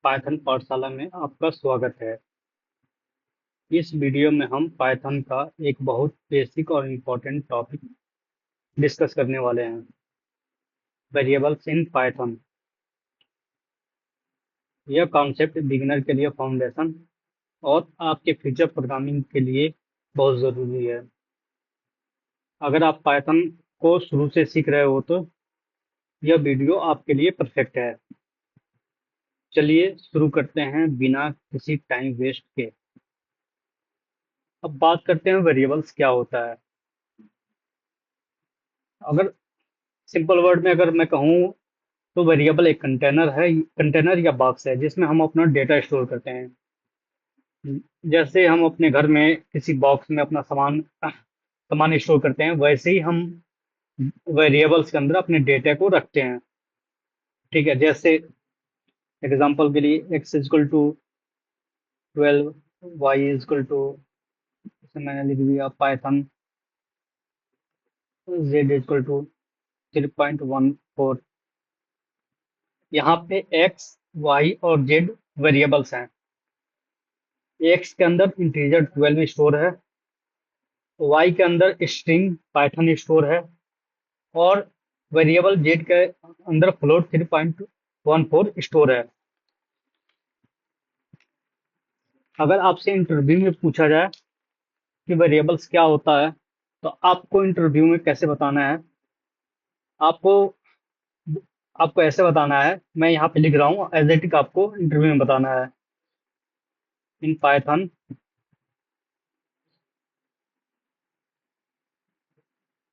Python पाठशाला में आपका स्वागत है। इस वीडियो में हम पाइथन का एक बहुत बेसिक और इम्पोर्टेंट टॉपिक डिस्कस करने वाले हैं, वेरिएबल्स इन पाइथन। यह कॉन्सेप्ट बिगिनर के लिए फाउंडेशन और आपके फ्यूचर प्रोग्रामिंग के लिए बहुत ज़रूरी है। अगर आप पाइथन को शुरू से सीख रहे हो तो यह वीडियो आपके लिए परफेक्ट है। चलिए शुरू करते हैं बिना किसी टाइम वेस्ट के। अब बात करते हैं वेरिएबल्स क्या होता है। अगर सिंपल वर्ड में अगर मैं कहूँ तो वेरिएबल एक कंटेनर या बॉक्स है जिसमें हम अपना डेटा स्टोर करते हैं। जैसे हम अपने घर में किसी बॉक्स में अपना सामान सामान स्टोर करते हैं, वैसे ही हम वेरिएबल्स के अंदर अपने डेटा को रखते हैं। ठीक है, जैसे एग्जांपल के लिए x equal to 12, y equal to, जैसे मैंने लिख दिया पाइथन z इजकल टू 3.14। यहाँ पे x, y और z वेरिएबल्स हैं। x के अंदर इंटीजर 12 स्टोर है, y के अंदर स्ट्रिंग पाइथन स्टोर है और वेरिएबल z के अंदर फ्लोट 3.14 स्टोर है। अगर आपसे इंटरव्यू में पूछा जाए कि वेरिएबल्स क्या होता है तो आपको इंटरव्यू में कैसे बताना है? आपको आपको ऐसे बताना है, मैं यहाँ पे लिख रहा हूँ एज इट इज, आपको इंटरव्यू में बताना है। In Python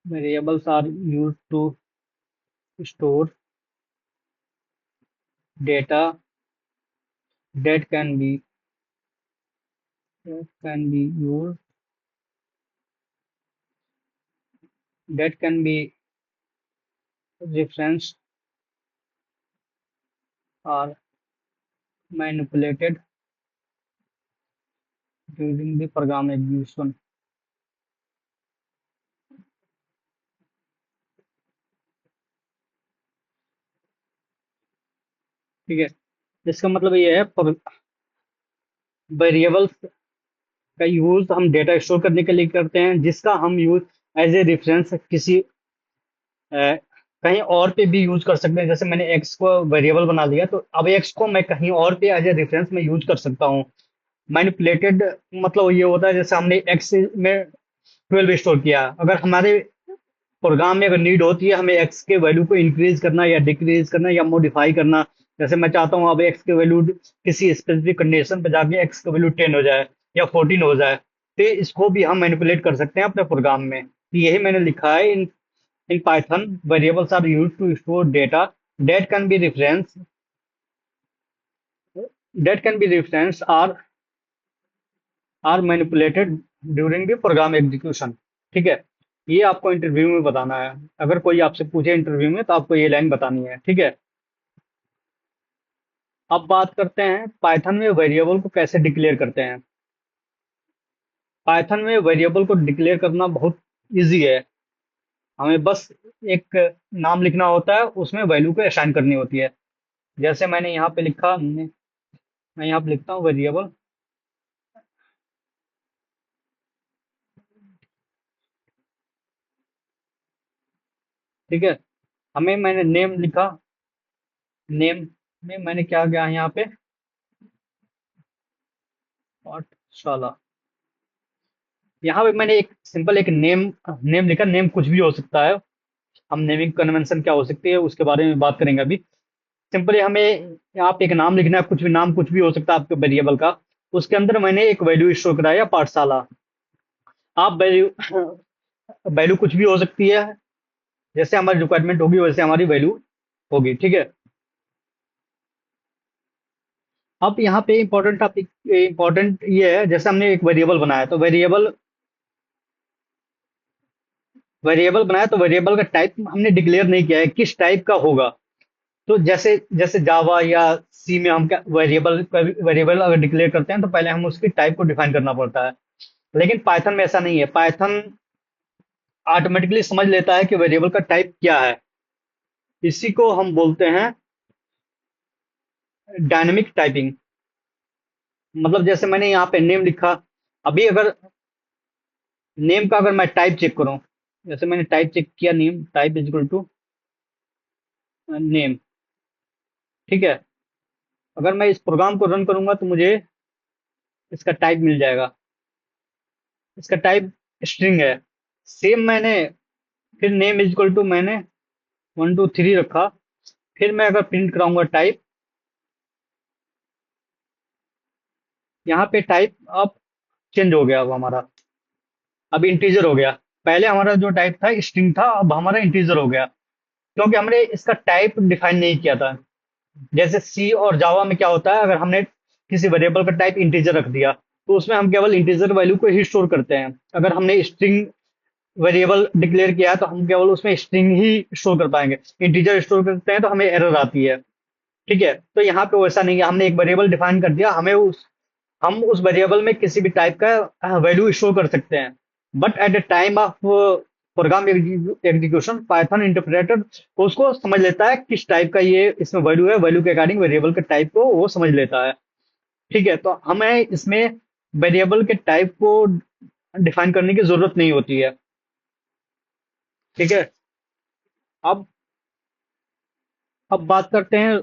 variables are use to store data that can be used that can be referenced or manipulated during the program execution। ठीक है, इसका मतलब ये है वेरिएबल्स का यूज हम डेटा स्टोर करने के लिए करते हैं, जिसका हम यूज एज ए रेफरेंस किसी अ, कहीं और पे भी यूज कर सकते हैं। जैसे मैंने एक्स को वेरिएबल बना लिया तो अब एक्स को मैं कहीं और पे एज ए रेफरेंस में यूज कर सकता हूँ। मैनिपुलेटेड मतलब ये होता है जैसे हमने एक्स में 12 स्टोर किया, अगर हमारे प्रोग्राम में अगर नीड होती है हमें एक्स के वैल्यू को इंक्रीज करना या डिक्रीज करना या मॉडिफाई करना। जैसे मैं चाहता हूँ अब एक्स के वैल्यू किसी स्पेसिफिक कंडीशन पे जाके एक्स का वैल्यू 10 हो जाए या 14 हो जाए, तो इसको भी हम मैनिपुलेट कर सकते हैं अपने प्रोग्राम में। तो यही मैंने लिखा है, in Python variables are use to store data that can be reference that can be reference or manipulated during the program execution. ठीक है, ये आपको इंटरव्यू में बताना है। अगर कोई आपसे पूछे इंटरव्यू में तो आपको ये लाइन बतानी है। ठीक है, अब बात करते हैं पाइथन में वेरिएबल को कैसे डिक्लेयर करते हैं। पाइथन में वेरिएबल को डिक्लेयर करना बहुत इजी है। हमें बस एक नाम लिखना होता है, उसमें वैल्यू को असाइन करनी होती है। जैसे मैंने यहाँ पे लिखा, मैं यहाँ पे लिखता हूँ वेरिएबल। ठीक है, हमें मैंने नेम लिखा, नेम में मैंने क्या किया यहाँ पे, पाठशाला। यहाँ पे मैंने एक सिंपल एक नेम नेम लिखा। नेम कुछ भी हो सकता है, हम नेमिंग कन्वेंशन क्या हो सकती है उसके बारे में बात करेंगे अभी। सिंपली हमें यहाँ पे एक नाम लिखना है, कुछ भी नाम कुछ भी हो सकता है आपके वेरिएबल का। उसके अंदर मैंने एक वैल्यू स्टोर कराया पाठशाला। आप वैल्यू वैल्यू कुछ भी हो सकती है, जैसे हमारी रिक्वायरमेंट होगी वैसे हमारी वैल्यू होगी। ठीक है, अब यहाँ पे इम्पोर्टेंट टॉपिक, इम्पोर्टेंट ये है, जैसे हमने एक वेरिएबल बनाया तो वेरिएबल का टाइप हमने डिक्लेयर नहीं किया है किस टाइप का होगा। तो जैसे जैसे जावा या सी में हम क्या वेरिएबल अगर डिक्लेयर करते हैं तो पहले हम उसकी टाइप को डिफाइन करना पड़ता है। लेकिन पाइथन में ऐसा नहीं है। पाइथन ऑटोमेटिकली समझ लेता है कि वेरिएबल का टाइप क्या है। इसी को हम बोलते हैं डायनेमिक टाइपिंग, मतलब जैसे मैंने यहाँ पे नेम लिखा, अभी अगर नेम का अगर मैं टाइप चेक करूँ, जैसे मैंने टाइप चेक किया, name type is equal to name, ठीक है। अगर मैं इस प्रोग्राम को रन करूंगा तो मुझे इसका टाइप मिल जाएगा, इसका टाइप स्ट्रिंग है। सेम मैंने फिर नेम इज इक्वल टू मैंने 1 2 3 रखा, फिर मैं अगर प्रिंट कराऊंगा टाइप, यहाँ पे टाइप अब चेंज हो गया, अब हमारा अब इंटीजर हो गया। पहले हमारा जो टाइप था स्ट्रिंग था, अब हमारा इंटीजर हो गया, क्योंकि हमने इसका टाइप डिफाइन नहीं किया था। जैसे सी और जावा में क्या होता है, अगर हमने किसी वेरिएबल का टाइप इंटीजर रख दिया तो उसमें हम केवल इंटीजर वैल्यू को ही स्टोर करते हैं। अगर हमने स्ट्रिंग वेरिएबल डिक्लेयर किया है तो हम केवल उसमें स्ट्रिंग ही स्टोर कर पाएंगे, इंटीजर स्टोर करते हैं तो हमें एरर आती है, ठीक है। तो यहाँ पे वैसा नहीं है, हमने एक वेरिएबल डिफाइन कर दिया, हमें हम उस वेरिएबल में किसी भी टाइप का वैल्यू स्टोर कर सकते हैं। But at the time of program execution, Python interpreter उसको समझ लेता है किस टाइप का ये इसमें वैल्यू है, वैल्यू के अकॉर्डिंग वेरिएबल के टाइप को वो समझ लेता है, ठीक है। तो हमें इसमें वेरिएबल के टाइप को डिफाइन करने की जरूरत नहीं होती है, ठीक है। अब अब बात करते हैं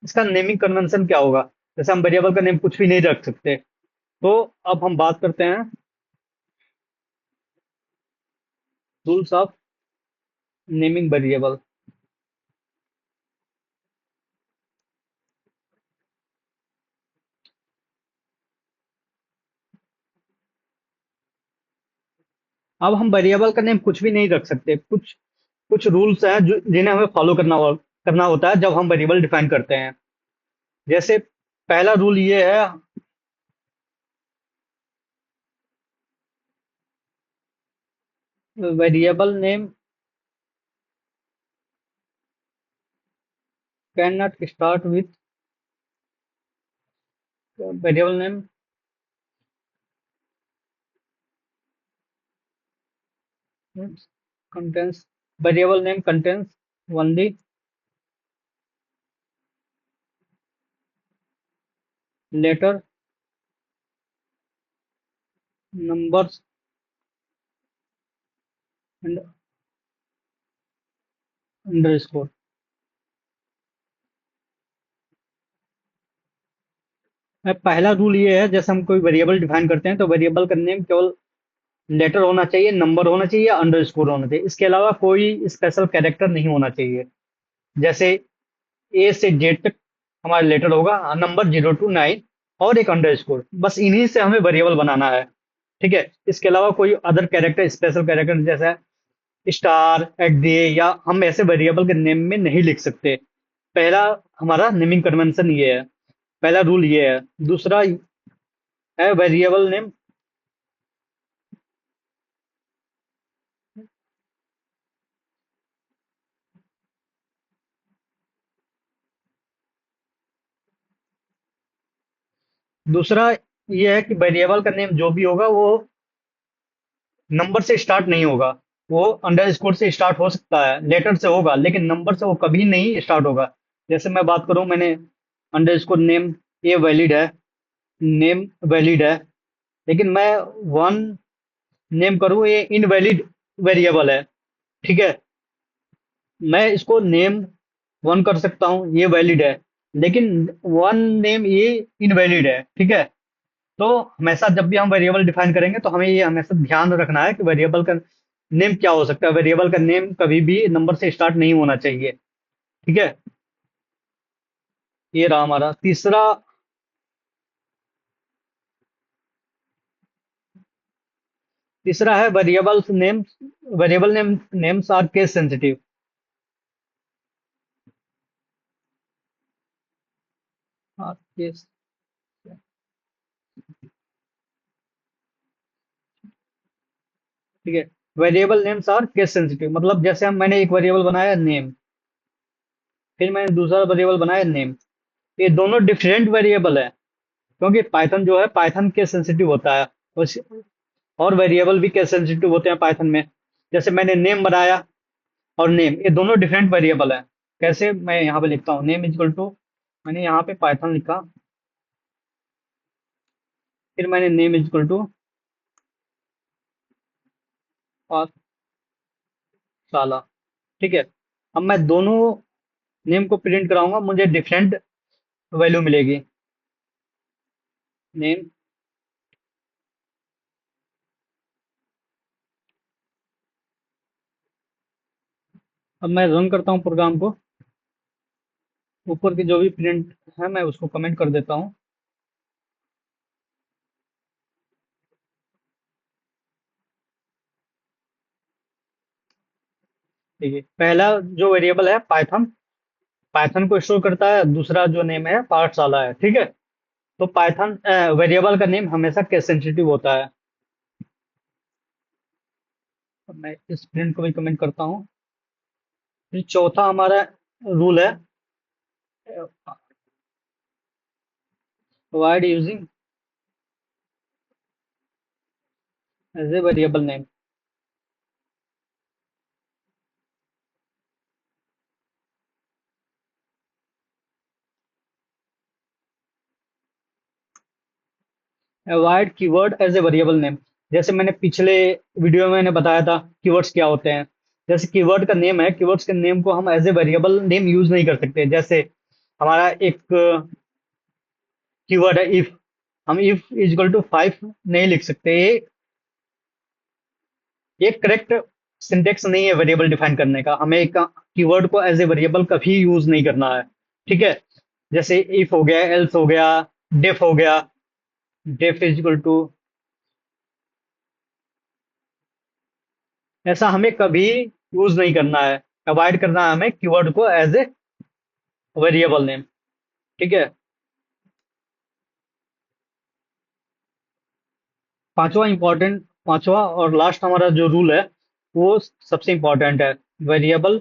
इसका नेमिंग कन्वेंशन क्या होगा। जैसे हम वेरिएबल का नेम कुछ भी नहीं रख सकते, तो अब हम बात करते हैं रूल्स ऑफ नेमिंग वेरिएबल। अब हम वेरिएबल का नेम कुछ भी नहीं रख सकते, कुछ कुछ रूल्स हैं जो जिन्हें हमें फॉलो करना होता है जब हम वेरिएबल डिफाइन करते हैं। जैसे पहला रूल ये है, variable name can not start with variable name contains variable name contains only letter, numbers and underscore। पहला रूल ये है, जैसे हम कोई वेरिएबल डिफाइन करते हैं तो वेरिएबल का नेम केवल लेटर होना चाहिए, नंबर होना चाहिए या अंडरस्कोर होना चाहिए, इसके अलावा कोई स्पेशल कैरेक्टर नहीं होना चाहिए। जैसे ए से जेड तक हमारा लेटर होगा, नंबर 0 to 9 और एक अंडरस्कोर, बस इन्हीं से हमें वेरिएबल बनाना है, ठीक है। इसके अलावा कोई अदर कैरेक्टर, स्पेशल कैरेक्टर जैसा स्टार एट दी या हम ऐसे वेरिएबल के नेम में नहीं लिख सकते। पहला हमारा नेमिंग कन्वेंशन ये है, पहला रूल ये है। दूसरा है वेरिएबल नेम, दूसरा ये है कि वेरिएबल का नेम जो भी होगा वो नंबर से स्टार्ट नहीं होगा, वो अंडरस्कोर से स्टार्ट हो सकता है, लेटर से होगा, लेकिन नंबर से वो कभी नहीं स्टार्ट होगा। जैसे मैं बात करूं, मैंने अंडरस्कोर नेम, ये वैलिड है, नेम वैलिड है, लेकिन मैं वन नेम करूं, ये इनवैलिड वेरिएबल है, ठीक है। मैं इसको नेम वन कर सकता हूँ, ये वैलिड है, लेकिन वन नेम ये इनवैलिड है, ठीक है। तो हमेशा जब भी हम वेरिएबल डिफाइन करेंगे तो हमें ये हमेशा ध्यान रखना है कि वेरिएबल का नेम क्या हो सकता है। वेरिएबल का नेम कभी भी नंबर से स्टार्ट नहीं होना चाहिए, ठीक है। ये रहा हमारा तीसरा। तीसरा है variable names are case sensitive. Case, ठीक है। Variable names are case sensitive, मतलब जैसे हम मैंने एक वेरिएबल बनाया नेम, फिर मैंने दूसरा वेरिएबल बनाया नेम, ये दोनों डिफरेंट वेरिएबल है, क्योंकि पाइथन जो है पाइथन के सेंसिटिव होता है, उस और वेरिएबल भी के सेंसिटिव होते हैं पाइथन में। जैसे मैंने नेम बनाया और नेम, ये दोनों डिफरेंट वेरिएबल है। कैसे, मैं यहाँ पे लिखता हूँ नेम इज इक्वल टू मैंने यहाँ पे पाइथन लिखा, फिर मैंने नेम इज इक्वल टू साला। ठीक है, अब मैं दोनों नेम को प्रिंट कराऊंगा, मुझे डिफरेंट वैल्यू मिलेगी। नेम, अब मैं रन करता हूँ प्रोग्राम को, ऊपर की जो भी प्रिंट है मैं उसको कमेंट कर देता हूँ। ठीक है, पहला जो वेरिएबल है पाइथन, पाइथन को स्टोर करता है, दूसरा जो नेम है पाठशाला है। ठीक है, तो पाइथन वेरिएबल का नेम हमेशा केस सेंसिटिव होता है। अब मैं इस प्रिंट को भी कमेंट करता हूँ। फिर चौथा हमारा रूल है, avoid using as a variable name. Avoid keyword as a variable name, जैसे मैंने पिछले वीडियो में मैंने बताया था कीवर्ड्स क्या होते हैं। जैसे कीवर्ड का नेम है, कीवर्ड्स के नेम को हम as a variable name use नहीं कर सकते। जैसे हमारा एक कीवर्ड है इफ, हम इफ इज इक्वल टू 5 नहीं लिख सकते। ये करेक्ट सिंटेक्स नहीं है वेरिएबल डिफाइन करने का। हमें एक कीवर्ड को एज ए वेरिएबल कभी यूज नहीं करना है। ठीक है, जैसे इफ हो गया, एल्स हो गया, डेफ हो गया। डेफ इज इक्वल टू, ऐसा हमें कभी यूज नहीं करना है। अवॉइड करना है हमें कीवर्ड को एज ए वेरिएबल नेम। ठीक है, पांचवा और लास्ट हमारा जो रूल है वो सबसे इंपॉर्टेंट है। Variable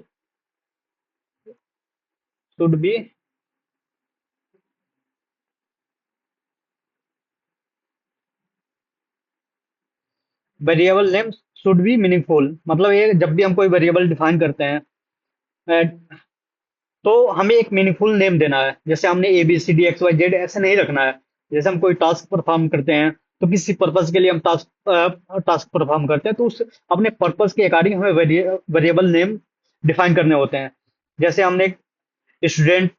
should be, variable name should be meaningful. मतलब ये जब भी हम कोई वेरिएबल डिफाइन करते हैं तो हमें एक मीनिंगफुल नेम देना है। जैसे हमने A B C D X Y Z ऐसे नहीं रखना है। जैसे हम कोई टास्क परफॉर्म करते हैं तो किसी पर्पज के लिए हम टास्क परफॉर्म करते हैं, तो उस अपने पर्पज के अकॉर्डिंग हमें वेरिएबल नेम डिफाइन करने होते हैं। जैसे हमने स्टूडेंट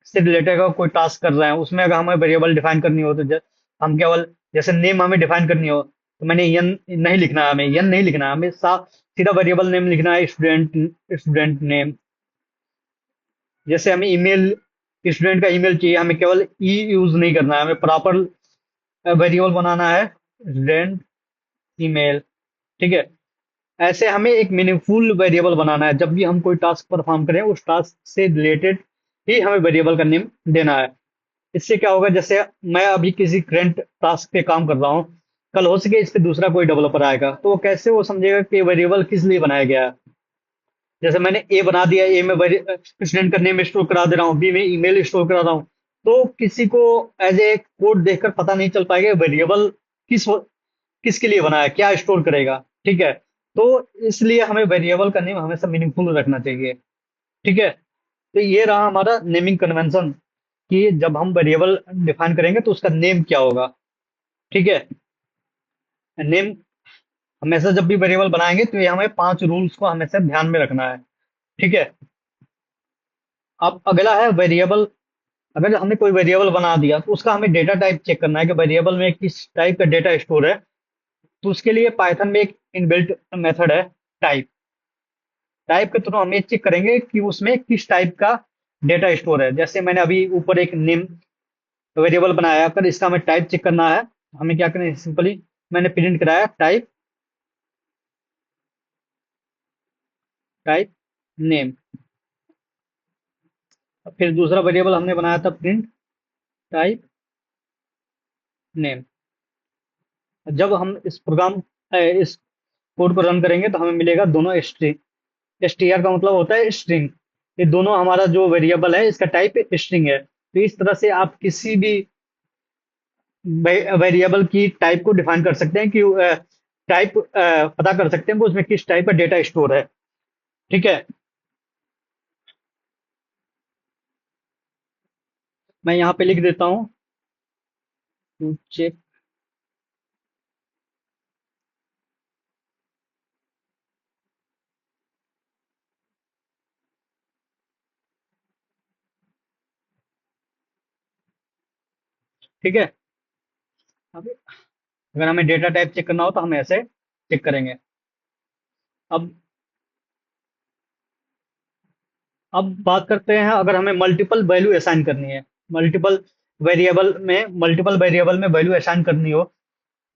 से रिलेटेड अगर कोई टास्क कर रहे हैं, उसमें अगर हमें वेरिएबल डिफाइन करनी हो तो हम केवल, जैसे नेम हमें डिफाइन करनी हो तो मैंने यन नहीं लिखना है, हमें यन नहीं लिखना है, हमें साफ सीधा वेरिएबल नेम लिखना है, स्टूडेंट स्टूडेंट नेम। जैसे हमें ईमेल, स्टूडेंट का ईमेल चाहिए, हमें केवल ई यूज नहीं करना है, हमें प्रॉपर वेरिएबल बनाना है, स्टूडेंट ईमेल। ठीक है, ऐसे हमें एक मीनिंगफुल वेरिएबल बनाना है। जब भी हम कोई टास्क परफॉर्म करें उस टास्क से रिलेटेड ही हमें वेरिएबल का नेम देना है। इससे क्या होगा, जैसे मैं अभी किसी करंट टास्क पे काम कर रहा हूँ, कल हो सके इस पे दूसरा कोई डेवलपर आएगा, तो वो कैसे वो समझेगा कि वेरिएबल किस लिए बनाया गया है। जैसे मैंने ए बना दिया, ए में स्टूडेंट का नेम स्टोर करा दे रहा हूँ, बी में ईमेल स्टोर करा रहा हूँ, तो किसी को एज ए कोड देखकर पता नहीं चल पाएगा वेरिएबल किस किसके लिए बना है, क्या स्टोर करेगा। ठीक है, तो इसलिए हमें वेरिएबल का नेम हमेशा मीनिंगफुल रखना चाहिए। ठीक है, तो ये रहा हमारा नेमिंग कन्वेंशन कि जब हम वेरिएबल डिफाइन करेंगे तो उसका नेम क्या होगा। ठीक है, नेम हमेशा जब भी वेरिएबल बनाएंगे तो ये हमें 5 रूल्स को हमेशा ध्यान में रखना है। ठीक है, अब अगला है वेरिएबल। अगर हमने कोई वेरिएबल बना दिया तो उसका हमें डेटा टाइप चेक करना है कि वेरिएबल में किस टाइप का डेटा स्टोर है। तो उसके लिए पाइथन में एक इनबिल्ट मेथड है टाइप। टाइप के थ्रू हम ये चेक करेंगे कि उसमें किस टाइप का डेटा स्टोर है। जैसे मैंने अभी ऊपर एक नेम वेरिएबल बनाया, अगर इसका हमें टाइप चेक करना है, हमें क्या करना है, सिंपली मैंने प्रिंट कराया टाइप, टाइप नेम। फिर दूसरा वेरिएबल हमने बनाया था प्रिंट टाइप नेम। जब हम इस कोड को रन करेंगे तो हमें मिलेगा दोनों स्ट्रिंग। एसटीआर का मतलब होता है स्ट्रिंग। ये दोनों हमारा जो वेरिएबल है इसका टाइप स्ट्रिंग है। तो इस तरह से आप किसी भी वेरिएबल की टाइप को डिफाइन कर सकते हैं कि टाइप पता कर सकते हैं कि उसमें किस टाइप का डेटा स्टोर है। ठीक है, मैं यहाँ पे लिख देता हूँ टू चेक। ठीक है। अब अगर हमें डेटा टाइप चेक करना हो तो हम ऐसे चेक करेंगे। अब अब बात करते हैं, अगर हमें मल्टीपल वैल्यू असाइन करनी है, मल्टीपल मल्टीपल वेरिएबल में वैल्यू असाइन करनी हो,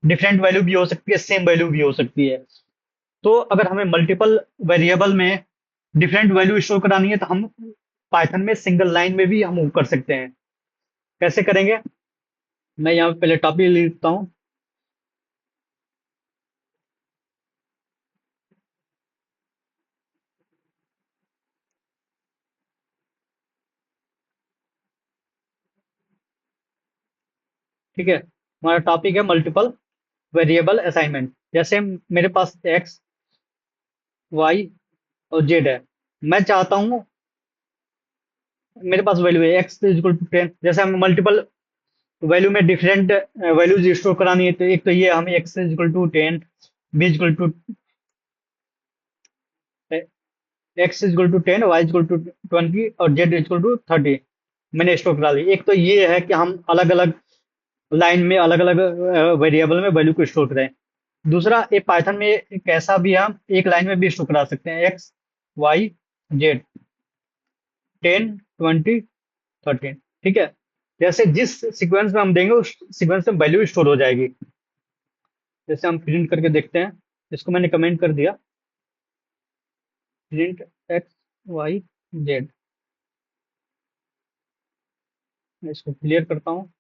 डिफरेंट वैल्यू भी हो सकती है, सेम वैल्यू भी हो सकती है। तो अगर हमें मल्टीपल वेरिएबल में डिफरेंट वैल्यू स्टोर करानी है तो हम पाइथन में सिंगल लाइन में भी हम वो कर सकते हैं। कैसे करेंगे? मैं यहाँ पे पहले टॉपिक लिखता हूँ। ठीक है, हमारा टॉपिक है मल्टीपल वेरिएबल असाइनमेंट। जैसे मेरे पास एक्स, वाई और जेड है। मैं चाहता हूँ, मेरे पास वैल्यू है एक्स इक्वल टू 10। जैसे हमें मल्टीपल वैल्यू में डिफरेंट वैल्यूज स्टोर करानी है, तो एक तो ये हमें X equal to 10, B equal to X equal to 10, Y equal to 20 और जेड इक्वल टू 30 मैंने स्टोर करा ली। एक तो ये है कि हम अलग अलग लाइन में अलग अलग वेरिएबल में वैल्यू को स्टोर करें। दूसरा, एक पाइथन में एक ऐसा भी हम एक लाइन में भी स्टोर करा सकते हैं, एक्स वाई जेड 10 20 13। ठीक है, जैसे जिस सीक्वेंस में हम देंगे उस सीक्वेंस में वैल्यू स्टोर हो जाएगी। जैसे हम प्रिंट करके देखते हैं, इसको मैंने कमेंट कर दिया, प्रिंट एक्स वाई जेड। मैं इसको क्लियर करता हूँ,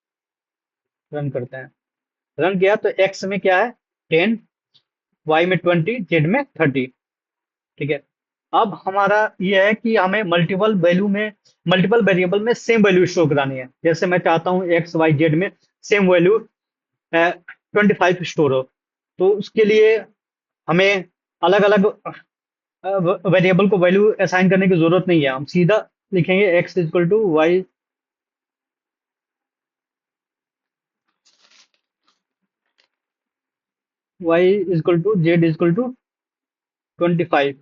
रन करते हैं। रन किया तो एक्स में क्या है 10, वाई में 20, जेड में 30। ठीक है, अब हमारा ये है कि हमें मल्टीपल वेरिएबल में सेम वैल्यू स्टोर करानी है। जैसे मैं चाहता हूँ एक्स वाई जेड में सेम वैल्यू 25 स्टोर हो। तो उसके लिए हमें अलग अलग वेरिएबल को वैल्यू असाइन करने की जरूरत नहीं है। हम सीधा लिखेंगे X equal to Y equal to Z equal to 25।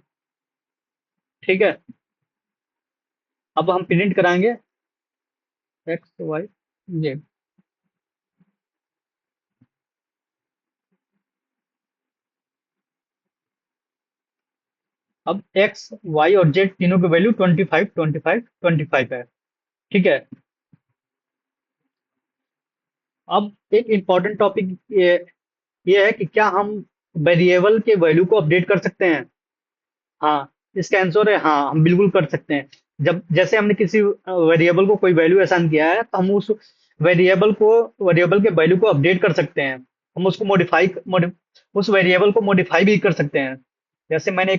ठीक है, अब हम प्रिंट कराएंगे एक्स वाई जेड। अब एक्स वाई और जेड तीनों की वैल्यू 25 25 25 है। ठीक है, अब एक इम्पॉर्टेंट टॉपिक ये है कि क्या हम वेरिएबल के वैल्यू को अपडेट कर सकते हैं? हाँ, इसका आंसर है हाँ, हम बिल्कुल कर सकते हैं। जब जैसे हमने किसी वेरिएबल को कोई वैल्यू असाइन किया है तो हम उस वेरिएबल के वैल्यू को अपडेट कर सकते हैं। हम उसको उस वेरिएबल को मॉडिफाई भी कर सकते हैं। जैसे मैंने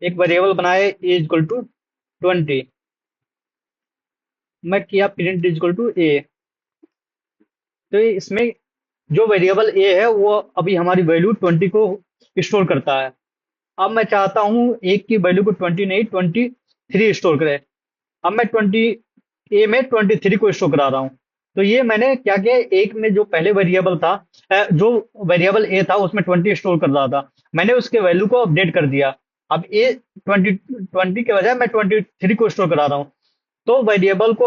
एक वेरिएबल बनाया ए इक्वल टू 20। मैं किया प्रिंट इक्वल टू ए। तो इसमें जो वेरिएबल ए है वो अभी हमारी वैल्यू 20 को स्टोर करता है। अब मैं चाहता हूँ एक की वैल्यू को 20 नहीं 23 स्टोर करे। अब मैं 23 को स्टोर करा रहा हूँ। तो ये मैंने क्या किया, एक में जो पहले वेरिएबल था, जो वेरिएबल ए था उसमें 20 स्टोर कर रहा था, मैंने उसके वैल्यू को अपडेट कर दिया। अब ए 20 के बजाय मैं 23 को स्टोर करा रहा हूँ। तो वेरिएबल को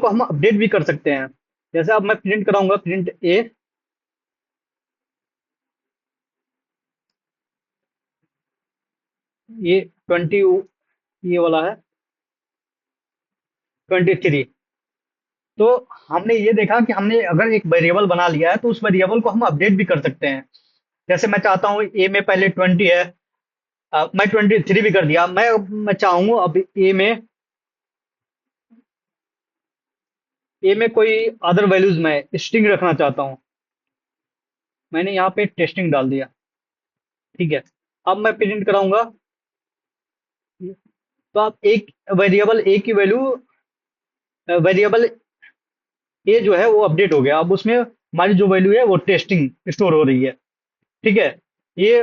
हम अपडेट भी कर सकते हैं। जैसे अब मैं प्रिंट कराऊंगा, प्रिंट ए, ये 20, ये वाला है 23। तो हमने ये देखा कि हमने अगर एक वेरिएबल बना लिया है तो उस वेरिएबल को हम अपडेट भी कर सकते हैं। जैसे मैं चाहता हूँ ए में पहले 20 है, मैं 23 भी कर दिया। मैं चाहूंगा अब ए में कोई अदर वैल्यूज मैं स्ट्रिंग रखना चाहता हूँ। मैंने यहाँ पे टेस्टिंग डाल दिया। ठीक है, अब मैं प्रिंट कराऊंगा। तो आप एक वेरिएबल ए की वैल्यू, वेरिएबल ए जो है वो अपडेट हो गया। अब उसमें हमारी जो वैल्यू है वो टेस्टिंग स्टोर हो रही है। ठीक है, ये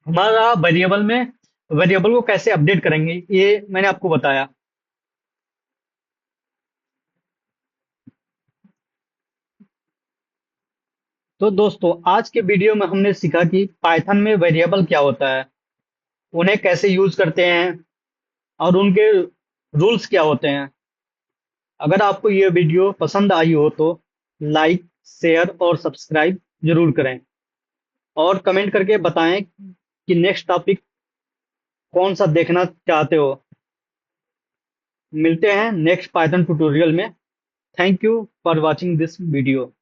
हमारा वेरिएबल को कैसे अपडेट करेंगे ये मैंने आपको बताया। तो दोस्तों आज के वीडियो में हमने सीखा कि पाइथन में वेरिएबल क्या होता है, उन्हें कैसे यूज करते हैं और उनके रूल्स क्या होते हैं। अगर आपको ये वीडियो पसंद आई हो तो लाइक, शेयर और सब्सक्राइब जरूर करें और कमेंट करके बताएं कि नेक्स्ट टॉपिक कौन सा देखना चाहते हो। मिलते हैं नेक्स्ट पाइथन ट्यूटोरियल में। Thank you for watching this video.